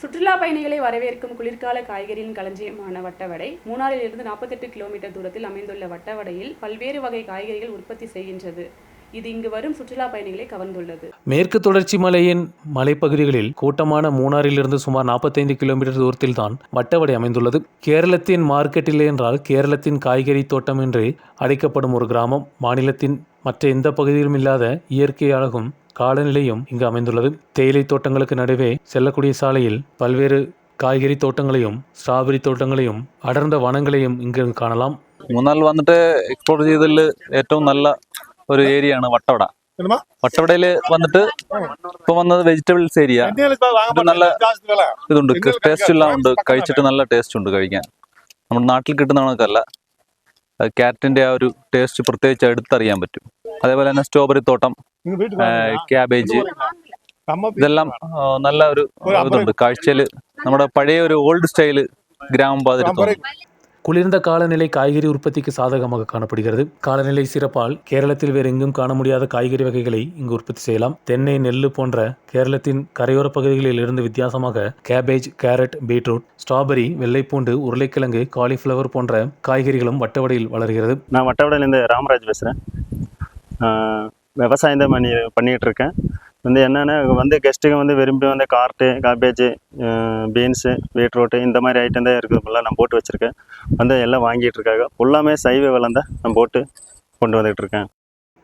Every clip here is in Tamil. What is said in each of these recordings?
சுற்றுலா பயணிகளை வரவேற்கும் குளிர்கால காய்கறியின் களஞ்சியமான வட்டவடை மூணாறிலிருந்து 48 கிலோமீட்டர் தூரத்தில் அமைந்துள்ள வட்டவடையில் பல்வேறு வகை காய்கறிகள் உற்பத்தி செய்கின்றது. இது இங்கு வரும் சுற்றுலா பயணிகளை கவர்ந்துள்ளது. மேற்கு தொடர்ச்சி மலையின் மலைப்பகுதிகளில் கூட்டமான மூணாறிலிருந்து சுமார் 45 கிலோமீட்டர் தூரத்தில் தான் வட்டவடை அமைந்துள்ளது. கேரளத்தின் மார்க்கெட்டில் என்றால் கேரளத்தின் காய்கறி தோட்டம் என்று அழைக்கப்படும் ஒரு கிராமம். மாநிலத்தின் மற்ற எந்த பகுதியிலும் இல்லாத இயற்கை அழகும் காலநிலையும் இங்கு அமைந்துள்ளது. தேயிலை தோட்டங்களுக்கு நடுவே செல்லக்கூடிய சாலையில் பல்வேறு காய்கறி தோட்டங்களையும் സ്ട്രോബെറി തോട്ടങ്ങളെയും അടർന്ന വനങ്ങളെയും ഇങ്ങ് കാണാം. മൂന്നാറിൽ വന്നിട്ട് എക്സ്പ്ലോർ ചെയ്തതിൽ ഏറ്റവും നല്ല ഒരു ഏരിയ ആണ് വട്ടവട. വട്ടവടയിൽ വന്നിട്ട് ഇപ്പൊ വന്നത് വെജിറ്റബിൾസ് ഏരിയ. ഇത് നല്ല ഇതുണ്ട്, ടേസ്റ്റ് എല്ലാം ഉണ്ട്, കഴിച്ചിട്ട് നല്ല ടേസ്റ്റ് ഉണ്ട് കഴിക്കാൻ. നമ്മുടെ നാട്ടിൽ കിട്ടുന്ന കണക്കല്ല, ക്യാരറ്റിന്റെ ആ ഒരു ടേസ്റ്റ് പ്രത്യേകിച്ച് എടുത്തറിയാൻ പറ്റും. അതേപോലെ തന്നെ സ്ട്രോബെറി തോട്ടം, ക്യാബേജ്, ഇതെല്ലാം നല്ല ഒരു ഇതുണ്ട് കാഴ്ചയിൽ. നമ്മുടെ പഴയ ഒരു ഓൾഡ് സ്റ്റൈല് ഗ്രാമപാതിരി തോന്നും. குளிர்ந்த காலநிலை காய்கறி உற்பத்திக்கு சாதகமாக காணப்படுகிறது. காலநிலை சிறப்பால் கேரளத்தில் வேறு எங்கும் காண முடியாத காய்கறி வகைகளை இங்கு உற்பத்தி செய்யலாம். தென்னை, நெல்லு போன்ற கேரளத்தின் கரையோர பகுதிகளில் இருந்து வித்தியாசமாக கேபேஜ், கேரட், பீட்ரூட், ஸ்ட்ராபெரி, வெள்ளைப்பூண்டு, உருளைக்கிழங்கு, காலிஃப்ளவர் போன்ற காய்கறிகளும் வட்டவடையில் வளர்கிறது. நான் வட்டவடையிலேருந்து ராமராஜ் பேசுகிறேன். விவசாயம் தான் பண்ணிகிட்டு இருக்கேன். என்னென்னா கெஸ்ட்டுக்கு விரும்பி கார்ட்டு, காபேஜ், பீன்ஸு, பீட்ரூட்டு இந்த மாதிரி ஐட்டம் தான் இருக்குது. ஃபுல்லாக நான் போட்டு வச்சுருக்கேன். எல்லாம் வாங்கிட்டு இருக்காங்க. ஃபுல்லாமே சைவ விலம் தான் நான் போட்டு கொண்டு வந்துகிட்டு இருக்கேன்.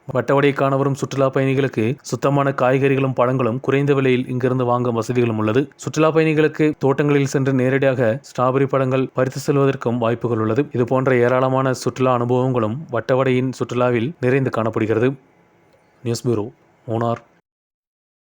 வட்டவடை காண வரும் சுற்றுலா பயணிகளுக்கு சுத்தமான காய்கறிகளும் பழங்களும் குறைந்த விலையில் இங்கிருந்து வாங்கும் வசதிகளும் உள்ளது. சுற்றுலா பயணிகளுக்கு தோட்டங்களில் சென்று நேரடியாக ஸ்ட்ராபெரி பழங்கள் பறித்து செல்வதற்கும் வாய்ப்புகள் உள்ளது. இது போன்ற ஏராளமான சுற்றுலா அனுபவங்களும் வட்டவடையின் சுற்றுலாவில் நிறைந்து காணப்படுகிறது. News bureau, Munnar.